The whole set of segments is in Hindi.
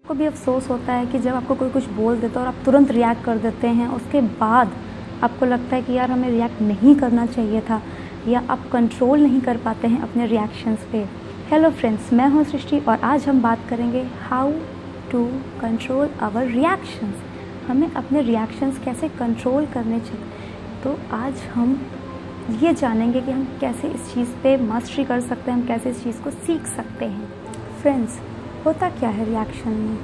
को भी अफ़सोस होता है कि जब आपको कोई कुछ बोल देता है और आप तुरंत रिएक्ट कर देते हैं, उसके बाद आपको लगता है कि यार हमें रिएक्ट नहीं करना चाहिए था, या आप कंट्रोल नहीं कर पाते हैं अपने रिएक्शंस पे। हेलो फ्रेंड्स, मैं हूं सृष्टि और आज हम बात करेंगे how to control our reactions. हमें अपने रिएक्शंस कैसे कंट्रोल करने चाहिए। तो आज हम ये जानेंगे कि हम कैसे इस चीज़ पे मास्टरी कर सकते हैं, हम कैसे इस चीज़ को सीख सकते हैं। फ्रेंड्स, होता क्या है रिएक्शन में,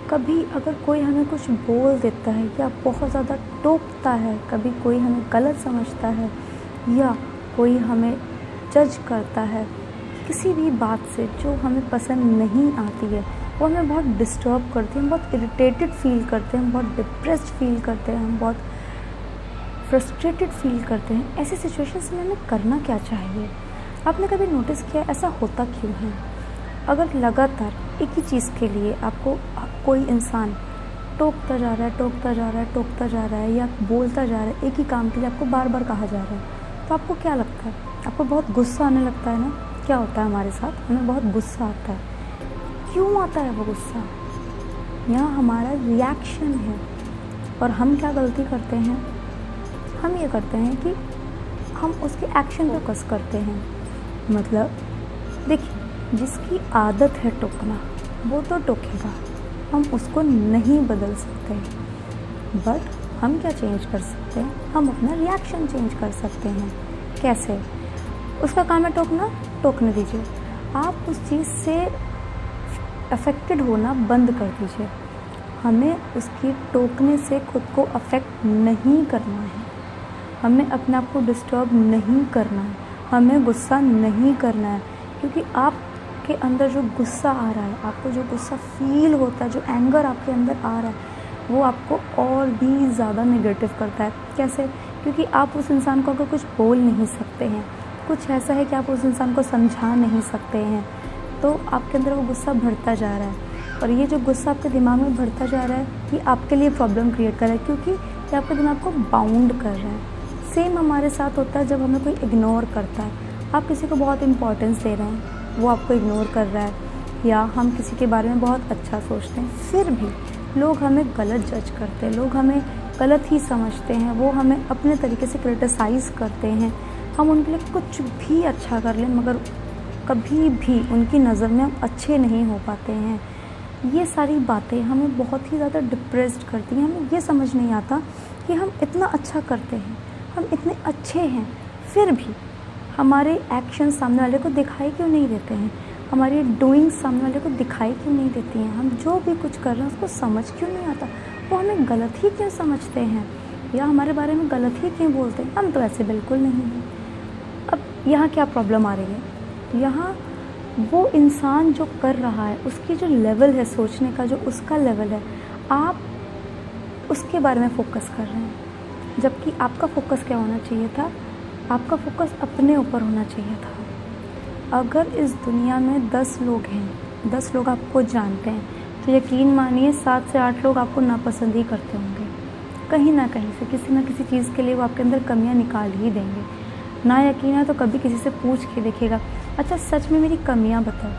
कभी अगर कोई हमें कुछ बोल देता है या बहुत ज़्यादा टोकता है, कभी कोई हमें गलत समझता है या कोई हमें जज करता है किसी भी बात से जो हमें पसंद नहीं आती है, वो हमें बहुत डिस्टर्ब करती है, हम बहुत इरिटेटेड फील करते हैं, हम बहुत डिप्रेस्ड फील करते हैं, हम बहुत फ्रस्ट्रेटेड फील करते हैं। ऐसी सिचुएशंस में हमें करना क्या चाहिए? आपने कभी नोटिस किया ऐसा होता क्यों है? अगर लगातार एक ही चीज़ के लिए आपको कोई इंसान टोकता जा रहा है या बोलता जा रहा है, एक ही काम के लिए आपको बार बार कहा जा रहा है, तो आपको क्या लगता है? आपको बहुत गुस्सा आने लगता है ना? क्या होता है हमारे साथ? हमें बहुत गुस्सा आता है। क्यों आता है वो गुस्सा? यहाँ हमारा रिएक्शन है। और हम क्या गलती करते हैं? हम ये करते हैं कि हम उसके एक्शन पे फोकस करते हैं। मतलब देखिए, जिसकी आदत है टोकना वो तो टोकेगा, हम उसको नहीं बदल सकते, बट हम क्या चेंज कर सकते हैं? हम अपना रिएक्शन चेंज कर सकते हैं। कैसे? उसका काम है टोकना, टोकने दीजिए। आप उस चीज़ से अफेक्टेड होना बंद कर दीजिए। हमें उसकी टोकने से खुद को अफेक्ट नहीं करना है, हमें अपने आप को डिस्टर्ब नहीं करना है, हमें गुस्सा नहीं करना है। क्योंकि आपके अंदर जो गुस्सा आ रहा है, आपको जो गुस्सा फील होता है, जो एंगर आपके अंदर आ रहा है, वो आपको और भी ज़्यादा नेगेटिव करता है। कैसे? क्योंकि आप उस इंसान को अगर कुछ बोल नहीं सकते हैं, कुछ ऐसा है कि आप उस इंसान को समझा नहीं सकते हैं, तो आपके अंदर वो गुस्सा बढ़ता जा रहा है। और ये जो गुस्सा आपके दिमाग में बढ़ता जा रहा है, ये आपके लिए प्रॉब्लम क्रिएट कर रहा है, क्योंकि ये आपके दिमाग को बाउंड कर रहा है। सेम हमारे साथ होता है जब हमें कोई इग्नोर करता है। आप किसी को बहुत इंपॉर्टेंस दे रहे हैं, वो आपको इग्नोर कर रहा है, या हम किसी के बारे में बहुत अच्छा सोचते हैं, फिर भी लोग हमें गलत जज करते हैं, लोग हमें गलत ही समझते हैं, वो हमें अपने तरीके से क्रिटिसाइज़ करते हैं। हम उनके लिए कुछ भी अच्छा कर लें, मगर कभी भी उनकी नज़र में हम अच्छे नहीं हो पाते हैं। ये सारी बातें हमें बहुत ही ज़्यादा डिप्रेस्ड करती हैं। हमें ये समझ नहीं आता कि हम इतना अच्छा करते हैं, हम इतने अच्छे हैं, फिर भी हमारे एक्शन सामने वाले को दिखाई क्यों नहीं देते हैं, हमारी डूइंग सामने वाले को दिखाई क्यों नहीं देती हैं, हम जो भी कुछ कर रहे हैं उसको समझ क्यों नहीं आता, वो हमें गलत ही क्यों समझते हैं या हमारे बारे में गलत ही क्यों बोलते हैं? हम तो ऐसे बिल्कुल नहीं हैं। अब यहाँ क्या प्रॉब्लम आ रही है? यहाँ वो इंसान जो कर रहा है, उसकी जो लेवल है सोचने का, जो उसका लेवल है, आप उसके बारे में फोकस कर रहे हैं, जबकि आपका फोकस क्या होना चाहिए था? आपका फोकस अपने ऊपर होना चाहिए था। अगर इस दुनिया में 10 लोग हैं, 10 लोग आपको जानते हैं, तो यकीन मानिए 7 से 8 लोग आपको नापसंद ही करते होंगे। कहीं ना कहीं से किसी न किसी चीज़ के लिए वो आपके अंदर कमियां निकाल ही देंगे। ना यकीन है तो कभी किसी से पूछ के देखिएगा, अच्छा सच में मेरी कमियाँ बताओ।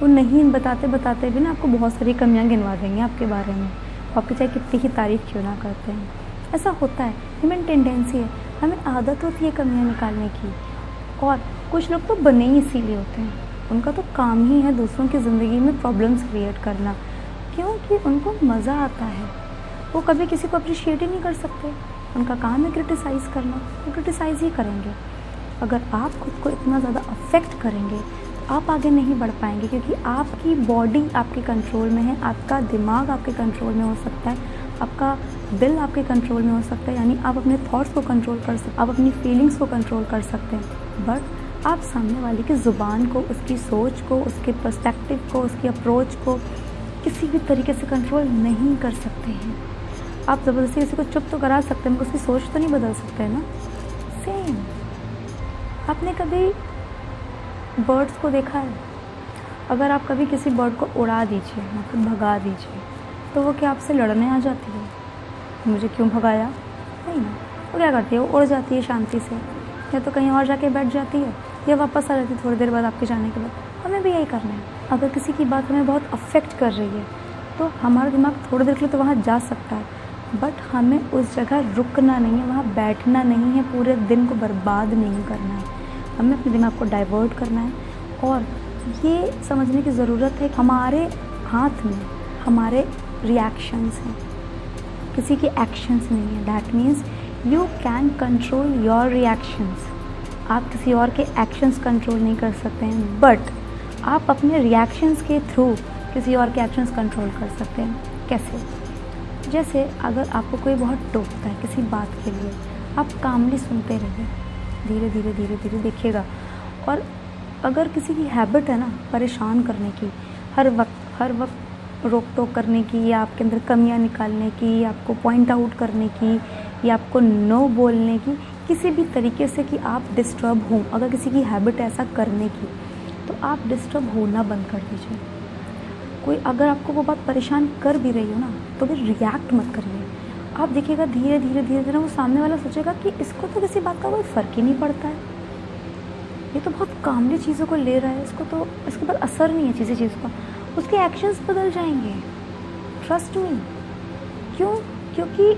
वो नहीं बताते भी ना आपको बहुत सारी कमियाँ गिनवा देंगे आपके बारे में, आपकी चाहे कितनी ही तारीफ़ क्यों ना करते हैं। ऐसा होता है, ह्यूमन टेंडेंसी है, हमें आदत होती है कमियां निकालने की। और कुछ लोग तो बने ही इसीलिए होते हैं, उनका तो काम ही है दूसरों की ज़िंदगी में प्रॉब्लम्स क्रिएट करना, क्योंकि उनको मज़ा आता है। वो कभी किसी को अप्रिशिएट ही नहीं कर सकते, उनका काम है क्रिटिसाइज़ करना, वो क्रिटिसाइज़ ही करेंगे। अगर आप खुद को इतना ज़्यादा अफेक्ट करेंगे तो आप आगे नहीं बढ़ पाएंगे, क्योंकि आपकी बॉडी आपके कंट्रोल में है, आपका दिमाग आपके कंट्रोल में हो सकता है, आपका दिल आपके कंट्रोल में हो सकता है, यानी आप अपने थॉट्स को कंट्रोल कर सकते, आप अपनी फीलिंग्स को कंट्रोल कर सकते हैं, बट आप सामने वाले की ज़ुबान को, उसकी सोच को, उसके पर्सपेक्टिव को, उसकी अप्रोच को किसी भी तरीके से कंट्रोल नहीं कर सकते हैं। आप ज़बरदस्ती किसी को चुप तो करा सकते हैं, मगर उसकी सोच तो नहीं बदल सकते हैं ना। सेम, आपने कभी बर्ड्स को देखा है? अगर आप कभी किसी बर्ड को उड़ा दीजिए, मतलब भगा दीजिए, तो वो क्या आपसे लड़ने आ जाती है? मुझे क्यों भगाया? नहीं ना, वो क्या करती है? वो उड़ जाती है शांति से, या तो कहीं और जाके बैठ जाती है, या वापस आ जाती है थोड़ी देर बाद आपके जाने के बाद। हमें भी यही करना है, अगर किसी की बात हमें बहुत अफेक्ट कर रही है तो हमारा दिमाग थोड़ी देर के लिए तो वहाँ जा सकता है, बट हमें उस जगह रुकना नहीं है, वहाँ बैठना नहीं है, पूरे दिन को बर्बाद नहीं करना है। हमें अपने दिमाग को डाइवर्ट करना है और ये समझने की ज़रूरत है कि हमारे हाथ में हमारे रिएक्शंस हैं, किसी के एक्शंस नहीं है। That means you can control your reactions. आप किसी और के एक्शंस कंट्रोल नहीं कर सकते हैं, बट आप अपने रिएक्शंस के थ्रू किसी और के एक्शंस कंट्रोल कर सकते हैं। कैसे? जैसे अगर आपको कोई बहुत टोकता है किसी बात के लिए, आप कामली सुनते रहिए, धीरे धीरे धीरे धीरे देखिएगा। और अगर किसी की हैबिट है ना परेशान करने की, हर वक्त रोक टोक करने की, या आपके अंदर कमियां निकालने की, या आपको पॉइंट आउट करने की, या आपको नो बोलने की, किसी भी तरीके से कि आप डिस्टर्ब हों, अगर किसी की हैबिट है ऐसा करने की, तो आप डिस्टर्ब होना बंद कर दीजिए। कोई अगर आपको वो बात परेशान कर भी रही हो ना, तो फिर रिएक्ट मत करिए। आप देखिएगा धीरे धीरे धीरे धीरे वो सामने वाला सोचेगा कि इसको तो किसी बात का कोई फ़र्क ही नहीं पड़ता है, ये तो बहुत कामली चीज़ों को ले रहा है, इसको तो इसके ऊपर असर नहीं है किसी चीज़ का। उसके एक्शंस बदल जाएंगे, ट्रस्ट मी। क्यों? क्योंकि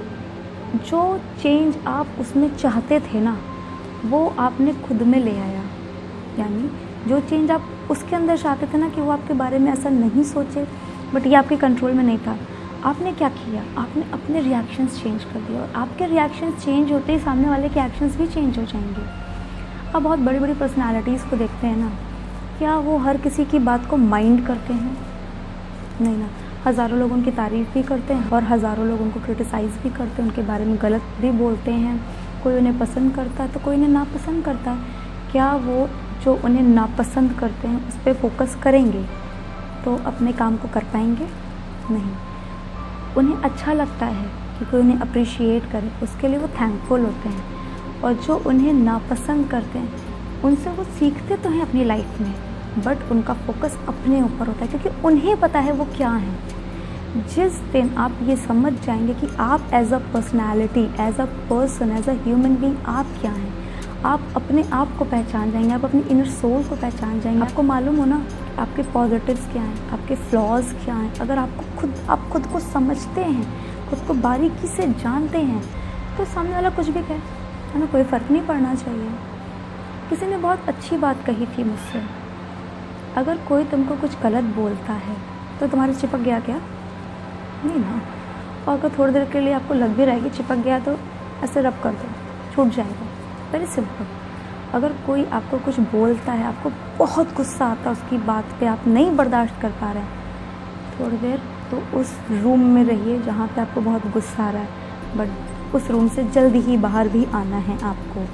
जो चेंज आप उसमें चाहते थे ना, वो आपने खुद में ले आया। यानी जो चेंज आप उसके अंदर चाहते थे ना कि वो आपके बारे में ऐसा नहीं सोचे, बट ये आपके कंट्रोल में नहीं था, आपने क्या किया? आपने अपने रिएक्शंस चेंज कर दिए, और आपके रिएक्शंस चेंज होते ही सामने वाले के एक्शंस भी चेंज हो जाएंगे। अब बहुत बड़ी बड़ी पर्सनालिटीज़ को देखते हैं ना, क्या वो हर किसी की बात को माइंड करते हैं? नहीं ना। हज़ारों लोग उनकी तारीफ़ भी करते हैं और हज़ारों लोग उनको क्रिटिसाइज़ भी करते हैं, उनके बारे में गलत भी बोलते हैं। कोई उन्हें पसंद करता है तो कोई उन्हें नापसंद करता है। क्या वो जो उन्हें नापसंद करते हैं उस पर फोकस करेंगे तो अपने काम को कर पाएंगे? नहीं। उन्हें अच्छा लगता है कि कोई उन्हें अप्रिशिएट करे, उसके लिए वो थैंकफुल होते हैं। और जो उन्हें नापसंद करते हैं उनसे वो सीखते तो हैं अपनी लाइफ में, बट उनका फोकस अपने ऊपर होता है, क्योंकि उन्हें पता है वो क्या हैं। जिस दिन आप ये समझ जाएंगे कि आप as a personality, as a person, as a human being आप क्या हैं, आप अपने आप को पहचान जाएंगे, आप अपनी इनर सोल को पहचान जाएंगे। आपको मालूम हो ना आपके पॉजिटिव्स क्या हैं, आपके फ्लॉज क्या हैं। अगर आप खुद को समझते हैं, खुद को बारीकी से जानते हैं, तो सामने वाला कुछ भी कहे हमें कोई फ़र्क नहीं पड़ना चाहिए। किसी ने बहुत अच्छी बात कही थी मुझसे, अगर कोई तुमको कुछ गलत बोलता है तो तुम्हारे चिपक गया क्या? नहीं ना। और अगर थोड़ी देर के लिए आपको लग भी रहेगी चिपक गया, तो ऐसे रब कर दो, छूट जाएगा। Very simple. अगर कोई आपको कुछ बोलता है, आपको बहुत गुस्सा आता है उसकी बात पे, आप नहीं बर्दाश्त कर पा रहे हैं, थोड़ी देर तो उस रूम में रहिए जहाँ पे आपको बहुत गुस्सा आ रहा है, बट उस रूम से जल्दी ही बाहर भी आना है आपको,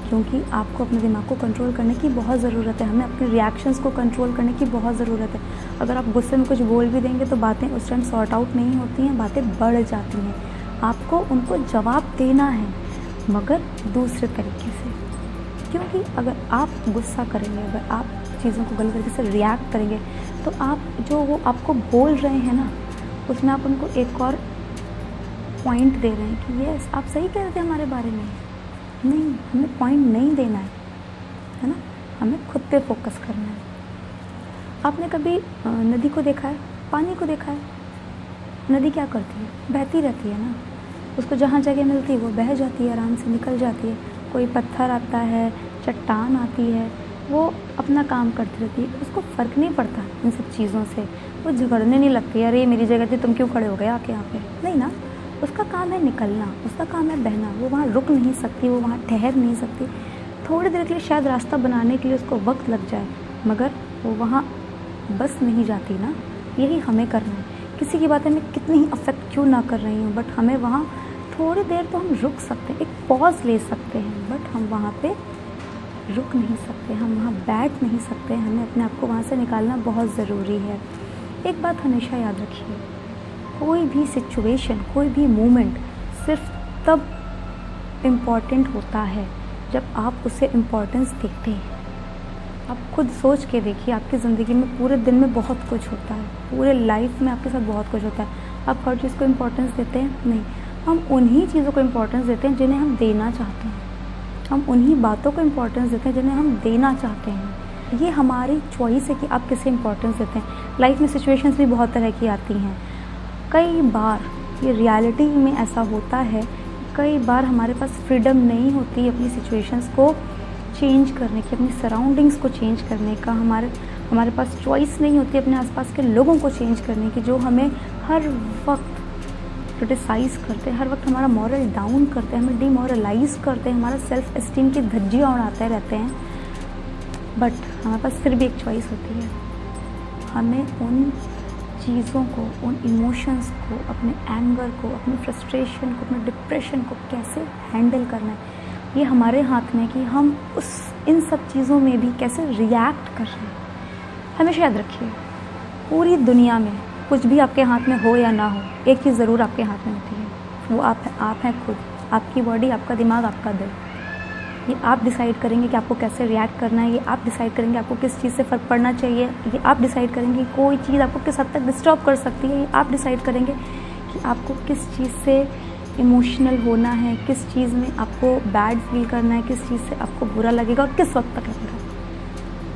क्योंकि आपको अपने दिमाग को कंट्रोल करने की बहुत ज़रूरत है। हमें अपने रिएक्शंस को कंट्रोल करने की बहुत ज़रूरत है। अगर आप गुस्से में कुछ बोल भी देंगे तो बातें उस टाइम सॉर्ट आउट नहीं होती हैं, बातें बढ़ जाती हैं। आपको उनको जवाब देना है, मगर दूसरे तरीके से। क्योंकि अगर आप गुस्सा करेंगे, अगर आप चीज़ों को गलत तरीके से रिएक्ट करेंगे, तो आप जो वो आपको बोल रहे हैं ना, उसमें आप उनको एक और पॉइंट दे रहे हैं कि ये आप सही कह रहे थे हमारे बारे में। नहीं, हमें पॉइंट नहीं देना है ना, हमें खुद पे फोकस करना है। आपने कभी नदी को देखा है, पानी को देखा है? नदी क्या करती है? बहती रहती है ना, उसको जहाँ जगह मिलती है वो बह जाती है, आराम से निकल जाती है। कोई पत्थर आता है, चट्टान आती है, वो अपना काम करती रहती है, उसको फ़र्क नहीं पड़ता इन सब चीज़ों से। वो झगड़ने नहीं लगती, अरे ये मेरी जगह थी, तुम क्यों खड़े हो गए आके यहाँ पे? नहीं ना, उसका काम है निकलना, उसका काम है बहना। वो वहाँ रुक नहीं सकती, वो वहाँ ठहर नहीं सकती। थोड़ी देर के लिए शायद रास्ता बनाने के लिए उसको वक्त लग जाए, मगर वो वहाँ बस नहीं जाती ना। यही हमें करना है। किसी की बातें हमें कितनी ही अफेक्ट क्यों ना कर रही हूँ, बट हमें वहाँ थोड़ी देर तो हम रुक सकते हैं, एक पॉज ले सकते हैं, बट हम वहाँ पे रुक नहीं सकते, हम वहाँ बैठ नहीं सकते। हमें अपने आप को वहाँ से निकालना बहुत ज़रूरी है। एक बात हमेशा याद रखिए, कोई भी सिचुएशन, कोई भी मोमेंट सिर्फ तब इम्पॉर्टेंट होता है जब आप उसे इम्पोर्टेंस देते हैं। आप खुद सोच के देखिए, आपकी ज़िंदगी में पूरे दिन में बहुत कुछ होता है, पूरे लाइफ में आपके साथ बहुत कुछ होता है। आप हर चीज़ को इम्पोर्टेंस देते हैं? नहीं। हम उन्हीं चीज़ों को इम्पोर्टेंस देते हैं जिन्हें हम देना चाहते हैं। हम उन्हीं बातों को इम्पोर्टेंस देते हैं जिन्हें हम देना चाहते हैं। ये हमारी चॉइस है कि आप किसे इंपॉर्टेंस देते हैं। लाइफ में सिचुएशंस भी बहुत तरह की आती हैं। कई बार ये रियलिटी में ऐसा होता है, कई बार हमारे पास फ्रीडम नहीं होती अपनी सिचुएशंस को चेंज करने की, अपनी सराउंडिंग्स को चेंज करने का, हमारे पास चॉइस नहीं होती अपने आसपास के लोगों को चेंज करने की, जो हमें हर वक्त क्रिटिसाइज़ करते हैं, हर वक्त हमारा मॉरल डाउन करते हैं, हमें डिमोरलाइज करते हैं, हमारा सेल्फ एस्टीम की धज्जियाँ उड़ाते रहते हैं। बट हमारे पास फिर भी एक चॉइस होती है, हमें उन चीज़ों को, उन इमोशंस को, अपने एंगर को, अपनी फ्रस्ट्रेशन को, अपने डिप्रेशन को कैसे हैंडल करना है, ये हमारे हाथ में कि हम इन सब चीज़ों में भी कैसे रिएक्ट कर रहे हैं। हमेशा याद रखिए, पूरी दुनिया में कुछ भी आपके हाथ में हो या ना हो, एक चीज़ ज़रूर आपके हाथ में होती है, वो आप हैं खुद, आपकी बॉडी, आपका दिमाग, आपका दिल। ये आप डिसाइड करेंगे कि आपको कैसे रिएक्ट करना है, ये आप डिसाइड करेंगे आपको किस चीज़ से फ़र्क पड़ना चाहिए, ये आप डिसाइड करेंगे कोई चीज़ आपको किस हद तक डिस्टर्ब कर सकती है, ये आप डिसाइड करेंगे कि आपको किस चीज़ से इमोशनल होना है, किस चीज़ में आपको बैड फील करना है, किस चीज़ से आपको बुरा लगेगा और किस वक्त तक लगेगा।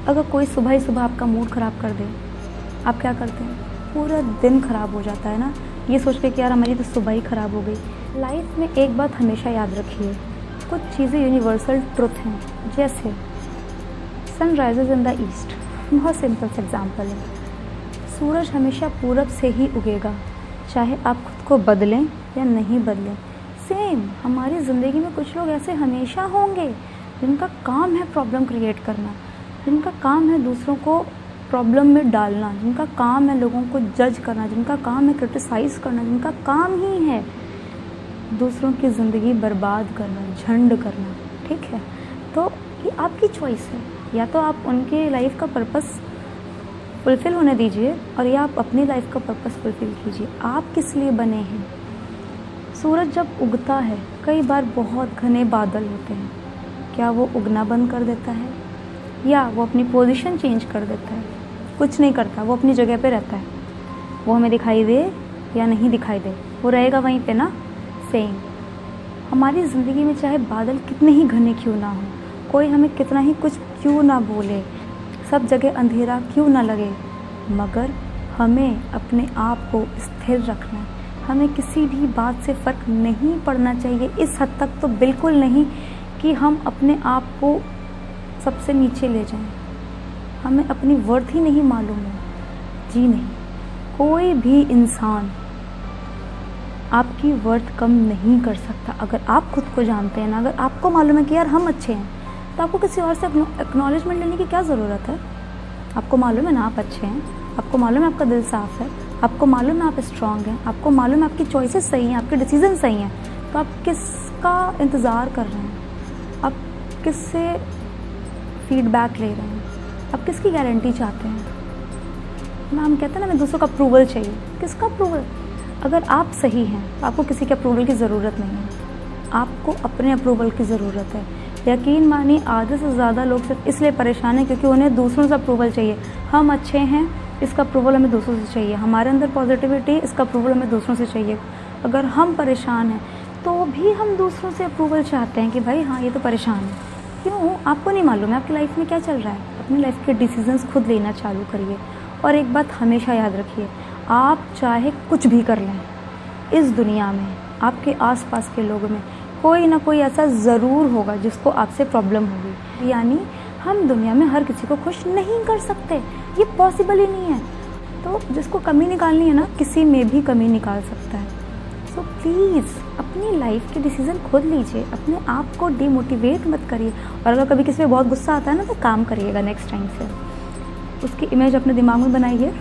अगर कोई सुबह ही सुबह आपका मूड ख़राब कर दे, आप क्या करते हैं? पूरा दिन ख़राब हो जाता है ना, ये सोच के कि यार हमारी तो सुबह ही ख़राब हो गई। लाइफ में एक बात हमेशा याद रखिए, कुछ चीज़ें यूनिवर्सल ट्रुथ हैं, जैसे sun rises in the east, बहुत सिंपल सा एग्जाम्पल है। सूरज हमेशा पूरब से ही उगेगा, चाहे आप खुद को बदलें या नहीं बदलें। सेम हमारी ज़िंदगी में कुछ लोग ऐसे हमेशा होंगे जिनका काम है प्रॉब्लम क्रिएट करना, जिनका काम है दूसरों को प्रॉब्लम में डालना, जिनका काम है लोगों को जज करना, जिनका काम है क्रिटिसाइज़ करना, जिनका काम ही है दूसरों की ज़िंदगी बर्बाद करना, झंड करना। ठीक है, तो ये आपकी चॉइस है, या तो आप उनके लाइफ का पर्पस फुलफ़िल होने दीजिए और या आप अपनी लाइफ का पर्पस फुलफ़िल कीजिए। आप किस लिए बने हैं? सूरज जब उगता है, कई बार बहुत घने बादल होते हैं, क्या वो उगना बंद कर देता है या वो अपनी पोजीशन चेंज कर देता है? कुछ नहीं करता, वो अपनी जगह पे रहता है। वो हमें दिखाई दे या नहीं दिखाई दे, वो रहेगा वहीं पे ना। सेम हमारी ज़िंदगी में चाहे बादल कितने ही घने क्यों ना हो, कोई हमें कितना ही कुछ क्यों ना बोले, सब जगह अंधेरा क्यों ना लगे, मगर हमें अपने आप को स्थिर रखना है। हमें किसी भी बात से फ़र्क नहीं पड़ना चाहिए, इस हद तक तो बिल्कुल नहीं कि हम अपने आप को सबसे नीचे ले जाएं। हमें अपनी वर्थ ही नहीं मालूम है। जी नहीं, कोई भी इंसान आपकी वर्थ कम नहीं कर सकता। अगर आप खुद को जानते हैं ना, अगर आपको मालूम है कि यार हम अच्छे हैं, तो आपको किसी और से एक्नॉलेजमेंट लेने की क्या ज़रूरत है? आपको मालूम है ना आप अच्छे हैं, आपको मालूम है आपका दिल साफ़ है, आपको मालूम है आप स्ट्रांग हैं, आपको मालूम है आपकी चॉइसेस सही हैं, आपके डिसीजन सही हैं, तो आप किसका इंतज़ार कर रहे हैं? आप किससे फीडबैक ले रहे हैं? आप किसकी गारंटी चाहते हैं? ना हम कहते हैं ना हमें दूसरों का अप्रूवल चाहिए। किसका अप्रूवल? अगर आप सही हैं तो आपको किसी के अप्रूवल की ज़रूरत नहीं है, आपको अपने अप्रूवल की ज़रूरत है। यकीन मानिए आधे से ज़्यादा लोग सिर्फ इसलिए परेशान हैं क्योंकि उन्हें दूसरों से अप्रूवल चाहिए। हम अच्छे हैं, इसका अप्रूवल हमें दूसरों से चाहिए, हमारे अंदर पॉजिटिविटी, इसका अप्रूवल हमें दूसरों से चाहिए। अगर हम परेशान हैं तो भी हम दूसरों से अप्रूवल चाहते हैं कि भाई हाँ ये तो परेशान है। क्यों? आपको नहीं मालूम है आपकी लाइफ में क्या चल रहा है। अपनी लाइफ के डिसीजंस खुद लेना चालू करिए। और एक बात हमेशा याद रखिए, आप चाहे कुछ भी कर लें, इस दुनिया में आपके आसपास के लोगों में कोई ना कोई ऐसा ज़रूर होगा जिसको आपसे प्रॉब्लम होगी। यानी हम दुनिया में हर किसी को खुश नहीं कर सकते, ये पॉसिबल ही नहीं है। तो जिसको कमी निकालनी है ना, किसी में भी कमी निकाल सकता है। सो प्लीज़ अपनी लाइफ के डिसीज़न खुद लीजिए, अपने आप को डिमोटिवेट मत करिए। और अगर कभी किसी पे बहुत गुस्सा आता है ना, तो काम करिएगा नेक्स्ट टाइम से, उसकी इमेज अपने दिमाग में बनाइए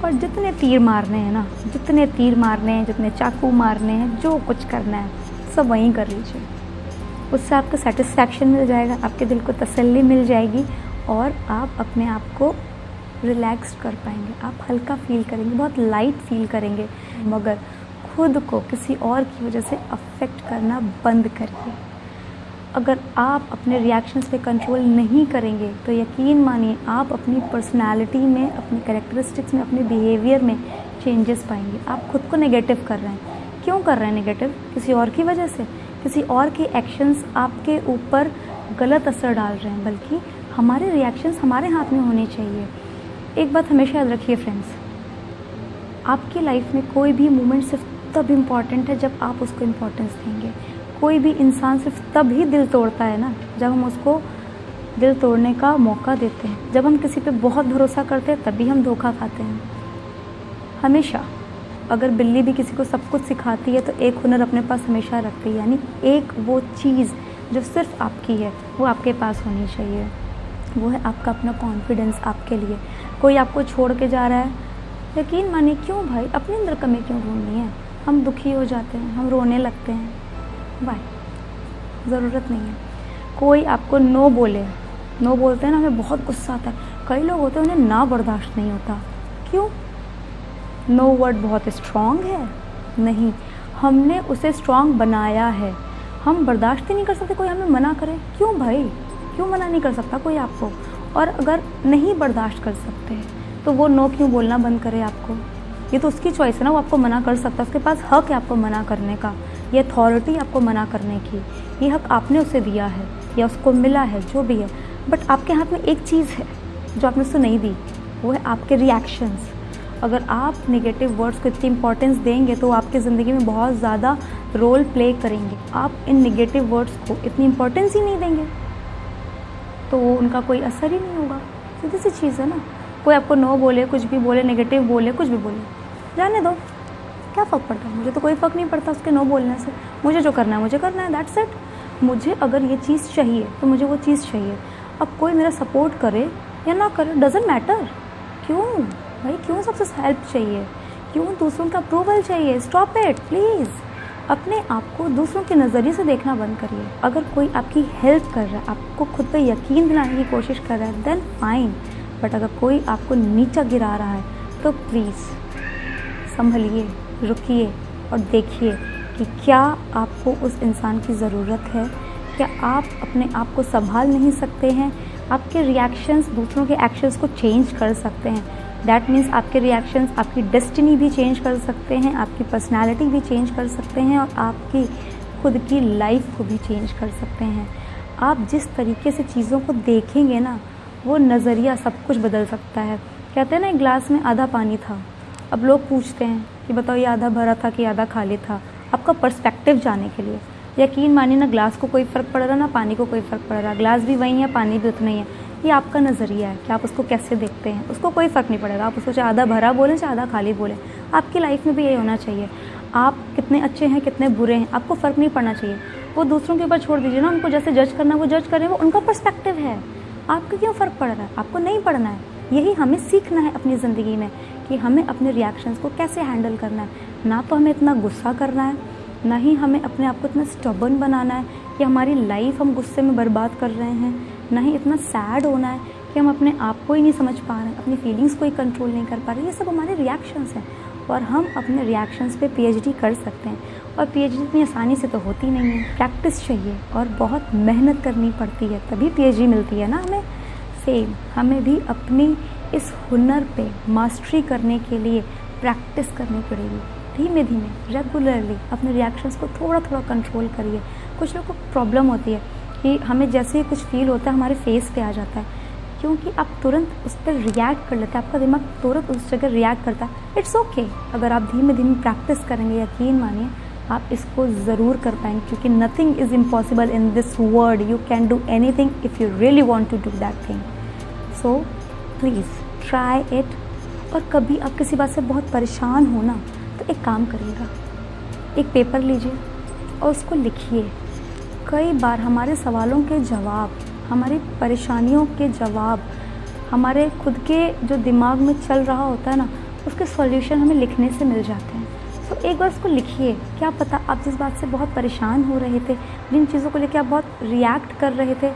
और जितने तीर मारने हैं ना, जितने तीर मारने हैं, जितने चाकू मारने हैं, जो कुछ करना है सब वहीं कर लीजिए। उससे आपको सेटिस्फैक्शन मिल जाएगा, आपके दिल को तसल्ली मिल जाएगी और आप अपने आप को रिलैक्स्ड कर पाएंगे। आप हल्का फील करेंगे, बहुत लाइट फील करेंगे। मगर खुद को किसी और की वजह से अफेक्ट करना बंद करिए। अगर आप अपने रिएक्शंस पे कंट्रोल नहीं करेंगे तो यकीन मानिए आप अपनी पर्सनालिटी में, अपने कैरेक्टरिस्टिक्स में, अपने बिहेवियर में चेंजेस पाएंगे। आप खुद को नेगेटिव कर रहे हैं। क्यों कर रहे हैं नेगेटिव? किसी और की वजह से। किसी और के एक्शंस आपके ऊपर गलत असर डाल रहे हैं, बल्कि हमारे रिएक्शंस हमारे हाथ में होने चाहिए। एक बात हमेशा याद रखिए फ्रेंड्स, आपकी लाइफ में कोई भी मोमेंट सिर्फ तब इम्पॉर्टेंट है जब आप उसको इम्पोर्टेंस देंगे। कोई भी इंसान सिर्फ तब ही दिल तोड़ता है ना जब हम उसको दिल तोड़ने का मौका देते हैं। जब हम किसी पे बहुत भरोसा करते हैं तभी हम धोखा खाते हैं। हमेशा अगर बिल्ली भी किसी को सब कुछ सिखाती है तो एक हुनर अपने पास हमेशा रखती है, यानी एक वो चीज़ जो सिर्फ आपकी है वो आपके पास होनी चाहिए। वो है आपका अपना कॉन्फिडेंस आपके लिए। कोई आपको छोड़ के जा रहा है, यकीन मानिए, क्यों भाई, अपने अंदर कमी क्यों ढूंढनी है? हम दुखी हो जाते हैं, हम रोने लगते हैं, भाई ज़रूरत नहीं है। कोई आपको नो बोले, नो बोलते हैं ना, हमें बहुत गुस्सा आता है। कई लोग होते हैं उन्हें ना बर्दाश्त नहीं होता। क्यों? नो वर्ड बहुत स्ट्रॉन्ग है? नहीं, हमने उसे स्ट्रॉन्ग बनाया है। हम बर्दाश्त ही नहीं कर सकते कोई हमें मना करे। क्यों भाई, क्यों मना नहीं कर सकता कोई आपको? और अगर नहीं बर्दाश्त कर सकते तो वो नो क्यों बोलना बंद करे आपको? ये तो उसकी चॉइस है ना, वो आपको मना कर सकता है, उसके पास हक है आपको मना करने का, ये अथॉरिटी आपको मना करने की, ये हक आपने उसे दिया है या उसको मिला है, जो भी है। बट आपके हाथ में एक चीज़ है जो आपने उसको नहीं दी, वो है आपके रिएक्शंस। अगर आप नेगेटिव वर्ड्स को इतनी इंपॉर्टेंस देंगे तो आपकी ज़िंदगी में बहुत ज़्यादा रोल प्ले करेंगे। आप इन नेगेटिव वर्ड्स को इतनी इंपॉर्टेंस ही नहीं देंगे तो उनका कोई असर ही नहीं होगा। सीधी सी चीज़ है ना। कोई आपको नो बोले, कुछ भी बोले, नेगेटिव बोले, कुछ भी बोले, जाने दो, क्या फ़र्क पड़ता है? मुझे तो कोई फ़र्क नहीं पड़ता उसके नो बोलने से। मुझे जो करना है मुझे करना है, दैट्स इट। मुझे अगर ये चीज़ चाहिए तो मुझे वो चीज़ चाहिए। अब कोई मेरा सपोर्ट करे या ना करे, डजेंट मैटर। क्यों भाई, क्यों सबसे हेल्प चाहिए? क्यों दूसरों का अप्रूवल चाहिए? Stop it please. अपने आप को दूसरों के नज़रिए से देखना बंद करिए। अगर कोई आपकी हेल्प कर रहा है, आपको खुद पे यकीन दिलाने की कोशिश कर रहा है, देन फाइन। बट अगर कोई आपको नीचा गिरा रहा है तो प्लीज़ संभलिए, रुकिए और देखिए कि क्या आपको उस इंसान की ज़रूरत है। क्या आप अपने आप को संभाल नहीं सकते हैं? आपके रिएक्शंस दूसरों के एक्शंस को चेंज कर सकते हैं। दैट मीन्स आपके रिएक्शंस आपकी डेस्टिनी भी चेंज कर सकते हैं, आपकी पर्सनालिटी भी चेंज कर सकते हैं और आपकी खुद की लाइफ को भी चेंज कर सकते हैं। आप जिस तरीके से चीज़ों को देखेंगे ना, वो नज़रिया सब कुछ बदल सकता है। कहते हैं ना, एक गिलास में आधा पानी था। अब लोग पूछते हैं कि बताओ ये आधा भरा था कि आधा खाली था। आपका पर्सपेक्टिव जानने के लिए, यकीन मानिए ना, ग्लास को कोई फ़र्क पड़ रहा, ना पानी को कोई फ़र्क पड़ रहा। ग्लास भी वही है, पानी भी उतना ही है। ये आपका नज़रिया है कि आप उसको कैसे देखते हैं। उसको कोई फ़र्क नहीं पड़ेगा, आप उसको चाहे आधा भरा बोलें चाहे आधा खाली बोलें। आपकी लाइफ में भी यही होना चाहिए। आप कितने अच्छे हैं कितने बुरे हैं आपको फ़र्क नहीं पड़ना चाहिए। वो दूसरों के ऊपर छोड़ दीजिए ना, उनको जैसे जज करना वो जज करें, वो उनका पर्सपेक्टिव है। आपको क्यों फ़र्क पड़ रहा है? आपको नहीं पड़ना है। यही हमें सीखना है अपनी ज़िंदगी में कि हमें अपने रिएक्शंस को कैसे हैंडल करना है। ना तो हमें इतना गुस्सा करना है, ना ही हमें अपने आप को इतना स्टबर्न बनाना है कि हमारी लाइफ हम गुस्से में बर्बाद कर रहे हैं, ना ही इतना सैड होना है कि हम अपने आप को ही नहीं समझ पा रहे हैं, अपनी फीलिंग्स को ही कंट्रोल नहीं कर पा रहे। ये सब हमारे रिएक्शंस हैं और हम अपने रिएक्शंस पे पीएचडी कर सकते हैं। और पीएचडी इतनी आसानी से तो होती नहीं है, प्रैक्टिस चाहिए और बहुत मेहनत करनी पड़ती है, तभी पीएचडी मिलती है ना हमें। सेम हमें भी अपनी इस हुनर पे मास्टरी करने के लिए प्रैक्टिस करनी पड़ेगी। धीमे धीमे रेगुलरली अपने रिएक्शंस को थोड़ा थोड़ा कंट्रोल करिए। कुछ लोगों को प्रॉब्लम होती है कि हमें जैसे ही कुछ फील होता है हमारे फेस पे आ जाता है, क्योंकि आप तुरंत उस पर रिएक्ट कर लेते हैं, आपका दिमाग तुरंत उस जगह रिएक्ट करता है। इट्स ओके, अगर आप धीमे धीमे प्रैक्टिस करेंगे, यकीन मानिए आप इसको ज़रूर कर पाएंगे, क्योंकि nothing is impossible in this world. You can do anything if you really want to do that thing. So please try it. और कभी आप किसी बात से बहुत परेशान हो ना, तो एक काम करिएगा, एक पेपर लीजिए और उसको लिखिए। कई बार हमारे सवालों के जवाब, हमारी परेशानियों के जवाब, हमारे खुद के जो दिमाग में चल रहा होता है ना, उसके सॉल्यूशन हमें लिखने से मिल जाते हैं। तो एक बार उसको लिखिए। क्या पता आप जिस बात से बहुत परेशान हो रहे थे, जिन चीज़ों को लेकर आप बहुत रिएक्ट कर रहे थे,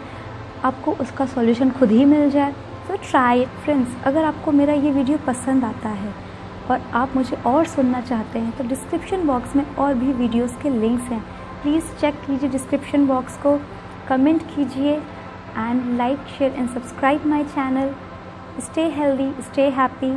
आपको उसका सॉल्यूशन खुद ही मिल जाए। तो ट्राई इट फ्रेंड्स। अगर आपको मेरा ये वीडियो पसंद आता है और आप मुझे और सुनना चाहते हैं तो डिस्क्रिप्शन बॉक्स में और भी वीडियोस के लिंक्स हैं, प्लीज़ चेक कीजिए डिस्क्रिप्शन बॉक्स को, कमेंट कीजिए and like share and subscribe my channel. Stay healthy, stay happy.